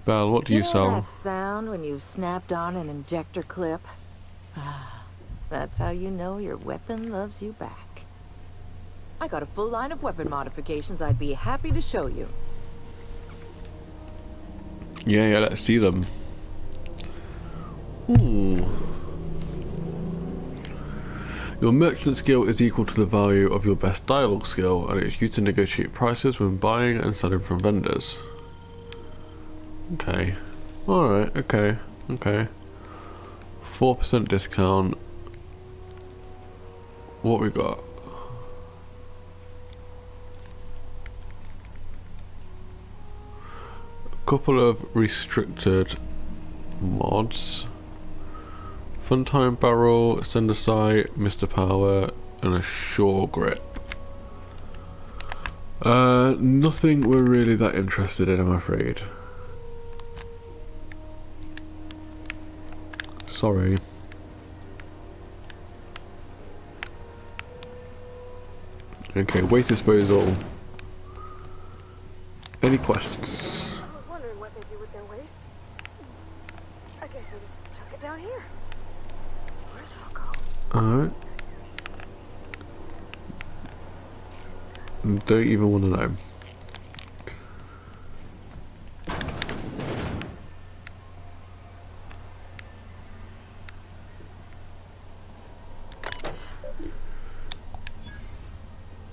Belle, what do You you know sell? that sound when you've snapped on an injector clip? That's how you know your weapon loves you back. I got a full line of weapon modifications I'd be happy to show you. Yeah, let's see them. Hmm. Your merchant skill is equal to the value of your best dialogue skill, and it's used to negotiate prices when buying and selling from vendors. Okay. Alright, okay. 4% discount. What we got? A couple of restricted mods. Funtime barrel, sender sight, Mr. Power, and a shore grip. Nothing we're really that interested in, I'm afraid. Sorry. Okay, waste disposal. Any quests? I was wondering what they do with their waste. I guess they just chuck it down here. Where's it all go? Alright. Don't even want to know.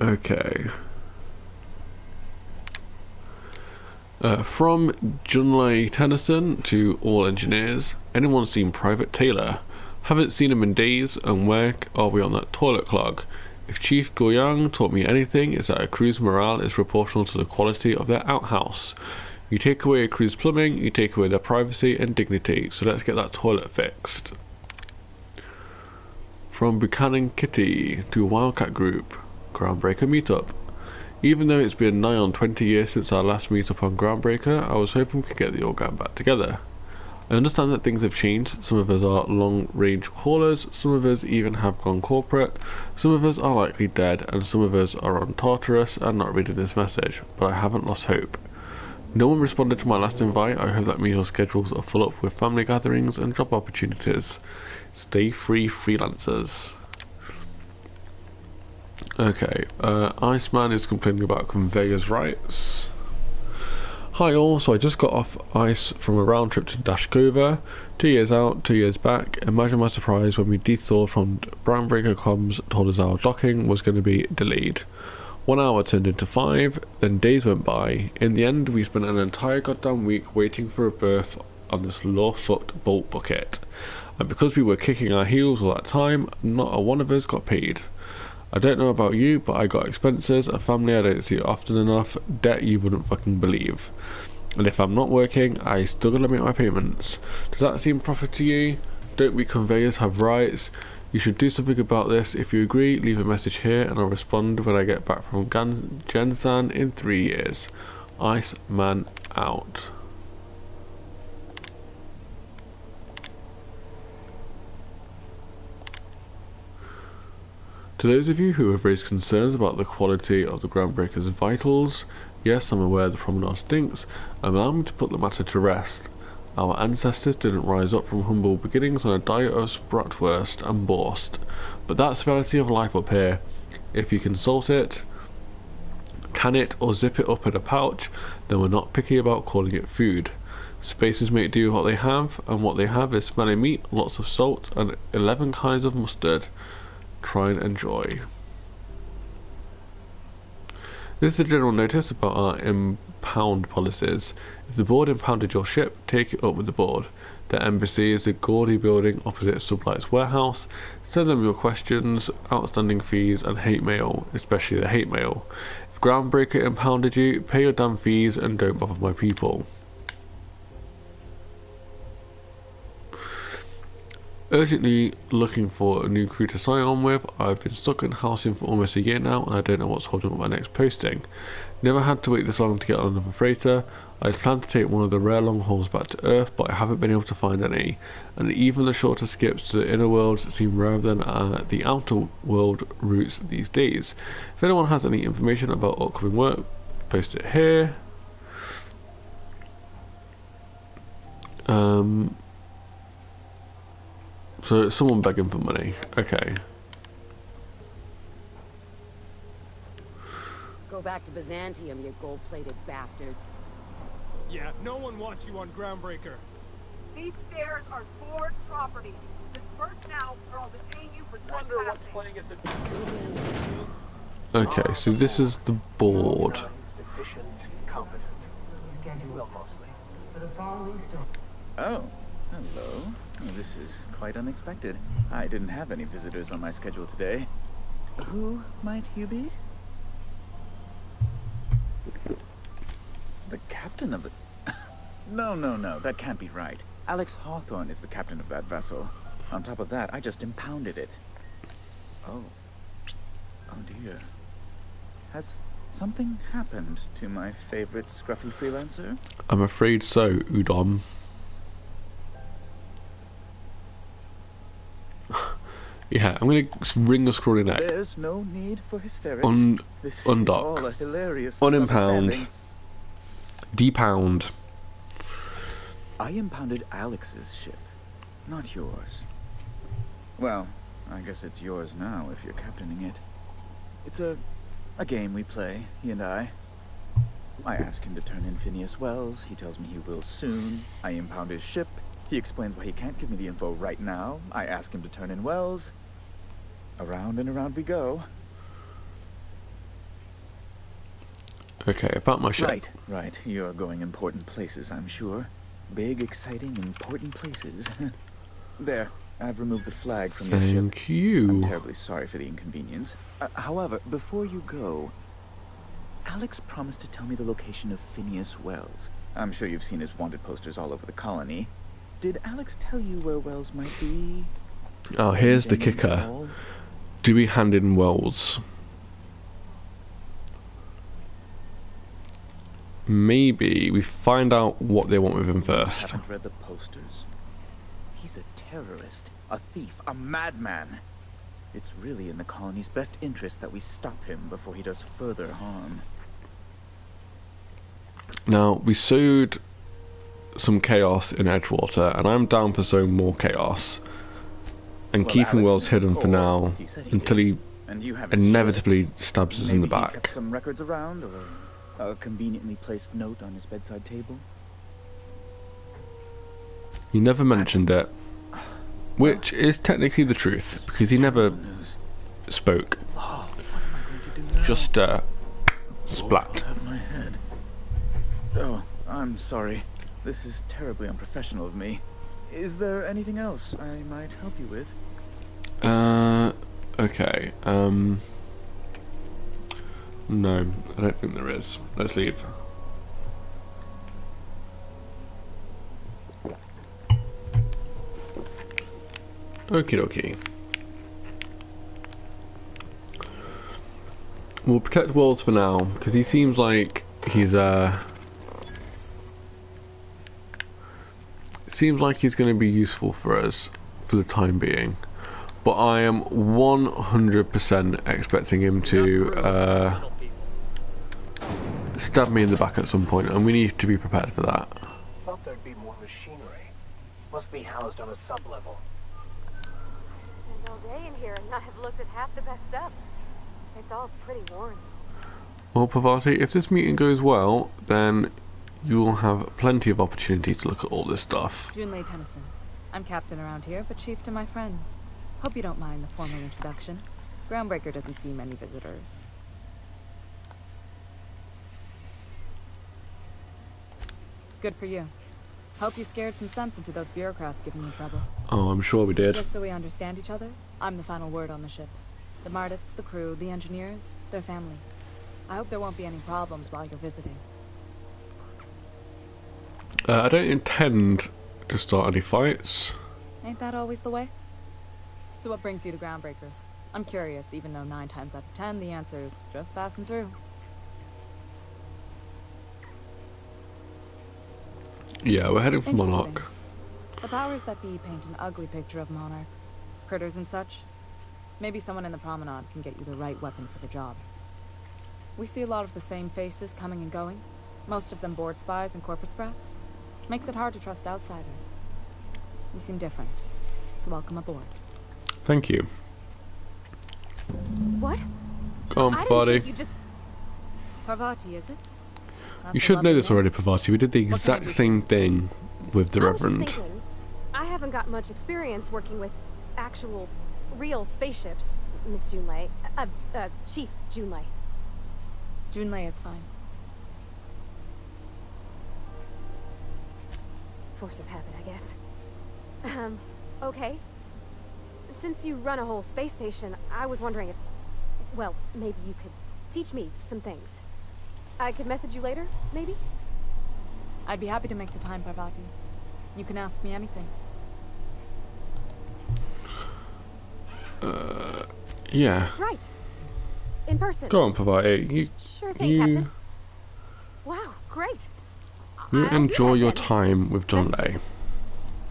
Okay. From Junlei Tennyson to all engineers, anyone seen Private Taylor? Haven't seen him in days, and where are we on that toilet clog? If Chief Goyang taught me anything, it's that a crew's morale is proportional to the quality of their outhouse. You take away a crew's plumbing, you take away their privacy and dignity, so let's get that toilet fixed. From Buchanan Kitty to Wildcat Group, Groundbreaker Meetup. Even though it's been nigh on 20 years since our last meetup on Groundbreaker, I was hoping we could get the organ back together. I understand that things have changed. Some of us are long-range haulers, some of us even have gone corporate, some of us are likely dead, and some of us are on Tartarus and not reading this message, but I haven't lost hope. No one responded to my last invite. I hope that means your schedules are full up with family gatherings and job opportunities. Stay free, freelancers. Okay, Iceman is complaining about conveyors rights. Hi all, so I just got off ice from a round trip to Dashkova, 2 years out, 2 years back. Imagine my surprise when we dethawed from Groundbreaker comms told us our docking was going to be delayed. 1 hour turned into 5, then days went by. In the end, we spent an entire goddamn week waiting for a berth on this low-foot bolt bucket. And because we were kicking our heels all that time, not a one of us got paid. I don't know about you, but I got expenses, a family I don't see often enough, debt you wouldn't fucking believe. And if I'm not working, I still gotta make my payments. Does that seem profit to you? Don't we conveyors have rights? You should do something about this. If you agree, leave a message here and I'll respond when I get back from Gensan in 3 years. Iceman out. To those of you who have raised concerns about the quality of the Groundbreaker's vitals, yes, I'm aware the promenade stinks, and allow me to put the matter to rest. Our ancestors didn't rise up from humble beginnings on a diet of bratwurst and borst, but that's the reality of life up here. If you can salt it, can it, or zip it up in a pouch, then we're not picky about calling it food. Spaces make do with what they have, and what they have is smelly meat, lots of salt, and 11 kinds of mustard. Try and enjoy. This is a general notice about our impound policies. If the board impounded your ship, take it up with the board. The embassy is a gaudy building opposite Sublight's warehouse. Send them your questions, outstanding fees, and hate mail, especially the hate mail. If Groundbreaker impounded you, pay your damn fees and don't bother my people. Urgently looking for a new crew to sign on with. I've been stuck in Halcyon for almost a year now and I don't know what's holding up my next posting. Never had to wait this long to get on another freighter. I planned to take one of the rare long hauls back to Earth, but I haven't been able to find any. And even the shorter skips to the inner worlds seem rarer than the outer world routes these days. If anyone has any information about upcoming work, post it here. So it's someone begging for money. Okay. Go back to Byzantium, you gold-plated bastards. Yeah, no one wants you on Groundbreaker. These stairs are Ford property. Disperse now, or I'll detain you for trespassing. Okay, so this is the board. Oh, hello. Oh, this is quite unexpected. I didn't have any visitors on my schedule today. Who might you be? The captain of the... No, that can't be right. Alex Hawthorne is the captain of that vessel. On top of that, I just impounded it. Oh. Oh dear. Has something happened to my favorite scruffy freelancer? I'm afraid so, Udon. Yeah, I'm gonna wring the scrawny neck. There's no need for hysterics. This is undock. all a hilarious Unimpound. misunderstanding. Depound. I impounded Alex's ship, not yours. Well, I guess it's yours now if you're captaining it. It's a game we play, he and I. I ask him to turn in Phineas Wells. He tells me he will soon. I impound his ship. He explains why he can't give me the info right now. I ask him to turn in Wells. Around and around we go. Okay, about my ship. Right. You're going important places, I'm sure. Big, exciting, important places. There, I've removed the flag from your ship. Thank you. I'm terribly sorry for the inconvenience. However, before you go, Alex promised to tell me the location of Phineas Wells. I'm sure you've seen his wanted posters all over the colony. Did Alex tell you where Wells might be? Oh, here's the kicker. Do we hand in Wells? Maybe we find out what they want with him first. I haven't read the posters. He's a terrorist, a thief, a madman. It's really in the colony's best interest that we stop him before he does further harm. Now, we sowed some chaos in Edgewater, and I'm down for sowing more chaos. And Well, keeping Alex Wells knew hidden for before. now, He said he until did. he And you haven't inevitably stabs us in the Maybe he back. kept some records around, or a conveniently placed note on his bedside table. He never mentioned it, which is technically the truth, because he never News. spoke. Oh, what am I going to do now? Just Oh, splat. out of my head. Oh, I'm sorry. This is terribly unprofessional of me. Is there anything else I might help you with? Okay, no, I don't think there is. Let's leave. Okie dokie. We'll protect Wells for now, because he seems like he's seems like he's going to be useful for us for the time being. But I am 100% expecting him to stab me in the back at some point, and we need to be prepared for that. Thought there'd be more machinery. Must be housed on a sub-level. Spent all day in here and not have looked at half the best stuff. It's all pretty worn. Well, Pavati, if this meeting goes well, then you will have plenty of opportunity to look at all this stuff. Junlei Tennyson. I'm captain around here, but chief to my friends. Hope you don't mind the formal introduction. Groundbreaker doesn't see many visitors. Good for you. Hope you scared some sense into those bureaucrats giving you trouble. Oh, I'm sure we did. Just so we understand each other, I'm the final word on the ship. The Mardits, the crew, the engineers, their family. I hope there won't be any problems while you're visiting. I don't intend to start any fights. Ain't that always the way? So what brings you to Groundbreaker? I'm curious, even though 9 times out of 10 the answer's just passing through. Yeah, we're heading for Monarch. Interesting. The powers that be paint an ugly picture of Monarch. Critters and such. Maybe someone in the promenade can get you the right weapon for the job. We see a lot of the same faces coming and going. Most of them board spies and corporate sprats. Makes it hard to trust outsiders. You seem different, so welcome aboard. Thank you. What? Go on, I didn't Parvati. think you just... Parvati, is it? That's You a should know lovely this name. already, Parvati. We did the What can I exact do? same thing with the I was just Reverend. thinking, I haven't got much experience working with actual, real spaceships, Miss Junlei. Chief Junlei. Junlei is fine. Force of habit, I guess. Okay. Since you run a whole space station, I was wondering if... Well, maybe you could teach me some things. I could message you later, maybe? I'd be happy to make the time, Parvati. You can ask me anything. Yeah. Right. In person. Go on, Parvati. Sure thing, you, Captain. Wow, great. you I'll do enjoy that your then. time with Junlei. Messages.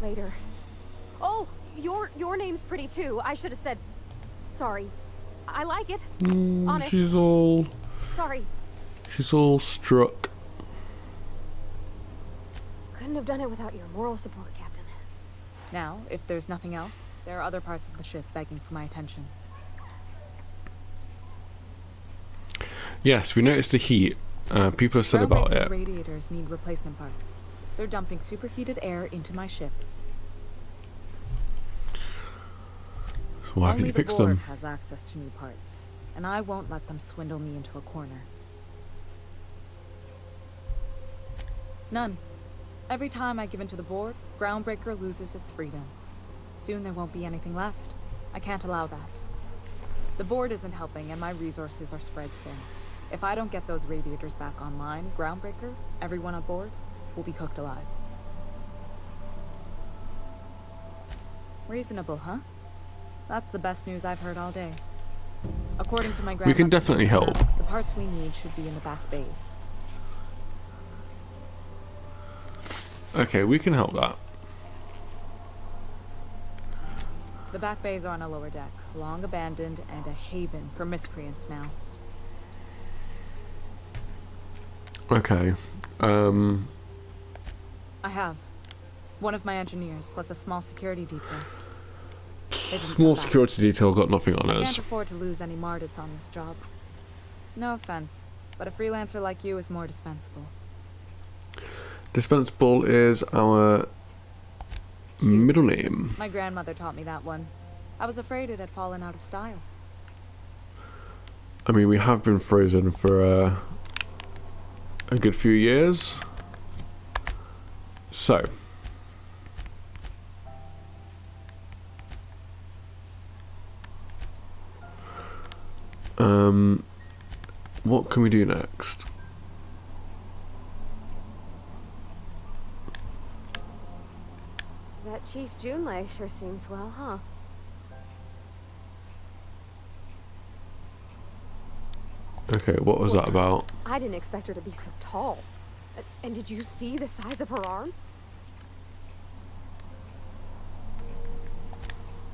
Later. Oh, your name's pretty too. I should have said sorry. I like it. Honest. She's all Sorry. struck. Couldn't have done it without your moral support, Captain. Now, if there's nothing else, there are other parts of the ship begging for my attention. Yes, we noticed the heat. People have said about Groundbreaker's it. radiators need replacement parts. They're dumping superheated air into my ship. Why Only can't you the fix board them? has access to new parts, and I won't let them swindle me into a corner. None. Every time I give in to the board, Groundbreaker loses its freedom. Soon there won't be anything left. I can't allow that. The board isn't helping, and my resources are spread thin. If I don't get those radiators back online, Groundbreaker, everyone on board, will be cooked alive. Reasonable, huh? That's the best news I've heard all day. According to my We can grandmother's definitely help. schematics, the parts we need should be in the back bays. Okay, we can help that. The back bays are on a lower deck, long abandoned and a haven for miscreants now. Okay. I have. One of my engineers, plus a small security detail. They didn't Small come back. security detail got nothing on I us. can't afford to lose any Mardits on this job. No offense, but a freelancer like you is more dispensable. Dispensable is our middle name. My grandmother taught me that one. I was afraid it had fallen out of style. I mean, we have been frozen for a good few years. So. What can we do next? That Chief Junlei sure seems well, huh? Okay, what was that about? I didn't expect her to be so tall. And did you see the size of her arms?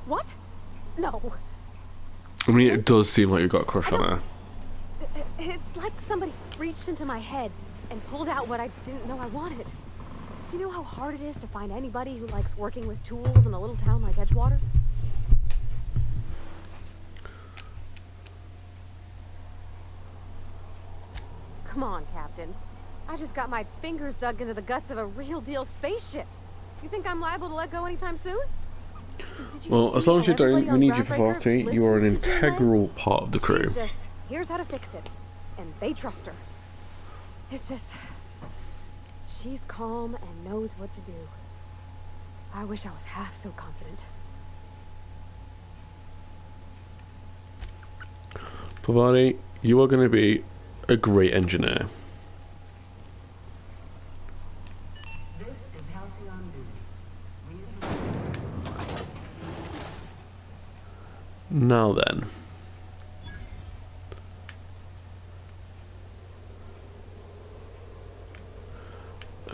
What? No. I mean, it does seem like you got a crush on her. It's like somebody reached into my head and pulled out what I didn't know I wanted. You know how hard it is to find anybody who likes working with tools in a little town like Edgewater? Come on, Captain. I just got my fingers dug into the guts of a real deal spaceship. You think I'm liable to let go anytime soon? Did you Well, as see long as how you don't, everybody we on need you, Groundbreaker Parvati. You are an listens to Junlei? integral part of the crew. She's just, here's how to fix it. And they trust her. It's just... she's calm and knows what to do. I wish I was half so confident. Parvati, you are going to be a great engineer. This is Halcyon Now then.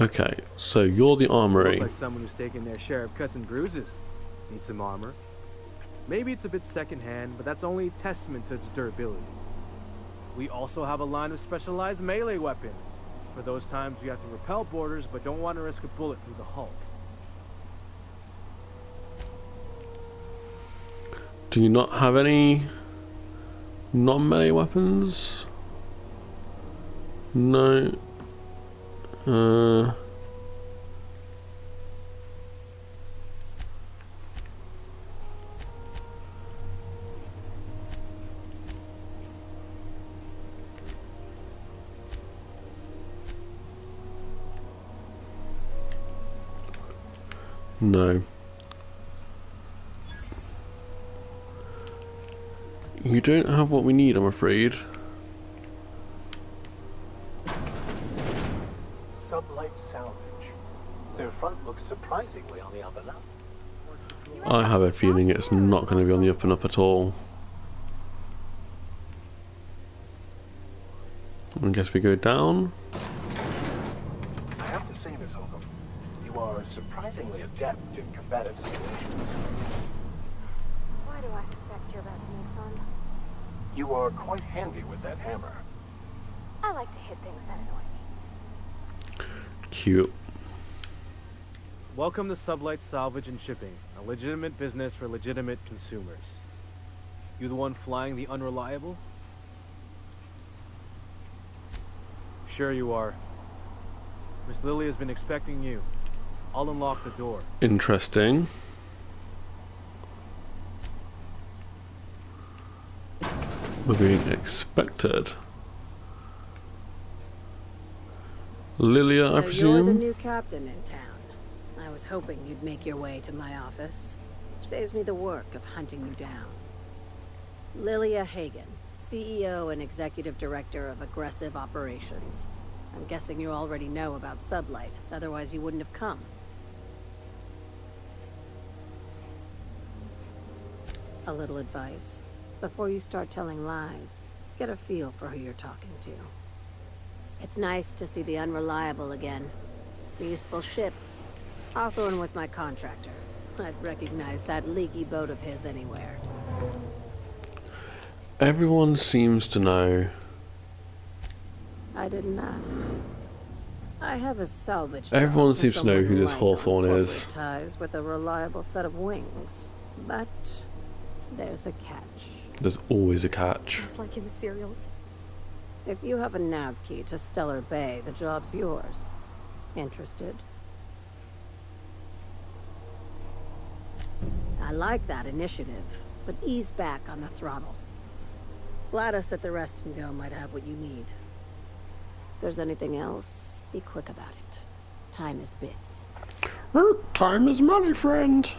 Okay, so you're the Armory. Look like someone who's taken their share of cuts and bruises. Need some armor. Maybe it's a bit secondhand, but that's only a testament to its durability. We also have a line of specialized melee weapons. For those times you have to repel boarders but don't want to risk a bullet through the hull. Do you not have any non-melee weapons? No. No. You don't have what we need, I'm afraid. Sublight Salvage. Their front looks surprisingly on the up and up. I have a feeling it's not going to be on the up and up at all. I guess we go down. I have to say, Miss Holcomb, you are surprisingly adept in combative situations. Why do I suspect you're about to make fun? You are quite handy with that hammer. I like to hit things that annoy me. Cute. Welcome to Sublight Salvage and Shipping, a legitimate business for legitimate consumers. You the one flying the unreliable? Sure you are. Miss Lily has been expecting you. I'll unlock the door. Interesting. We're being expected. Lilia, I So you're the presume? new captain in town. I was hoping you'd make your way to my office. Saves me the work of hunting you down. Lilia Hagen, CEO and Executive Director of Aggressive Operations. I'm guessing you already know about Sublight, otherwise you wouldn't have come. A little advice. Before you start telling lies, get a feel for who you're talking to. It's nice to see the Unreliable again. A useful ship. Hawthorne was my contractor. I'd recognize that leaky boat of his anywhere. Everyone seems to know. I didn't ask. I have a salvage. Everyone job for seems to know someone who this light on Hawthorne corporate is. Ties with a reliable set of wings, but there's a catch. There's always a catch. Just like in the serials. If you have a nav key to Stellar Bay, the job's yours. Interested? I like that initiative, but ease back on the throttle. Gladys at the Rest and Go might have what you need. If there's anything else, be quick about it. Time is bits. Time is money, friend.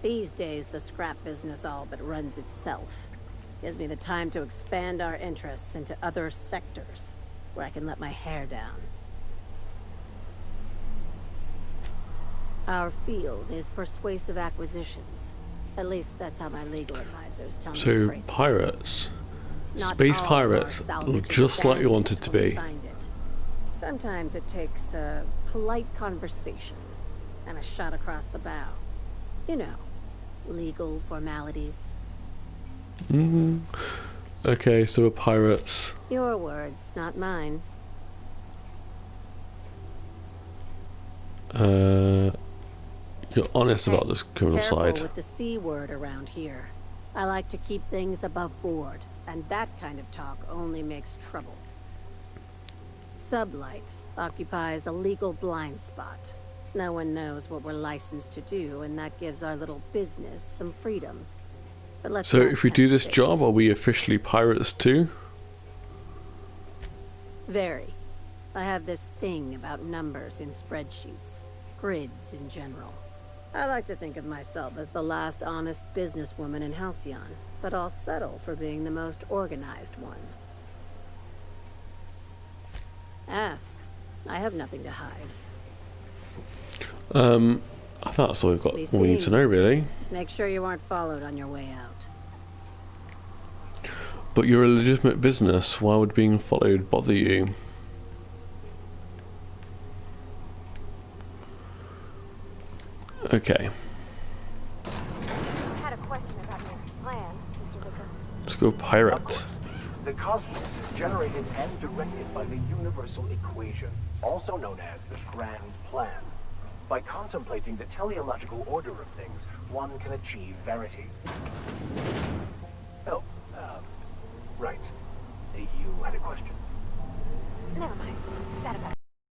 These days, the scrap business all but runs itself. Gives me the time to expand our interests into other sectors, where I can let my hair down. Our field is persuasive acquisitions. At least that's how my legal advisors tell me to So, phrase it. pirates. Not Space all of pirates, our salvage is just like you abandoned want it to when we be. find it. Sometimes it takes a polite conversation and a shot across the bow. You know, legal formalities. Okay, so we're pirates. Your words, not mine. You're honest about this criminal Careful side. with the C word around here. I like to keep things above board, and that kind of talk only makes trouble. Sublight occupies a legal blind spot. No one knows what we're licensed to do, and that gives our little business some freedom. But let's So not if we do this tempt job, fate. are we officially pirates too? Very. I have this thing about numbers in spreadsheets. Grids in general. I like to think of myself as the last honest businesswoman in Halcyon, but I'll settle for being the most organized one. Ask. I have nothing to hide. I think that's all we've got. Be All we need to seen. know, really. Make sure you aren't followed on your way out. But you're a legitimate business. Why would being followed bother you? Okay, I had a question about your plan, Mr. Vicker. let's go pirate. The cosmos is generated and directed by the universal equation, also known as the Grand Plan. By contemplating the teleological order of things, one can achieve verity.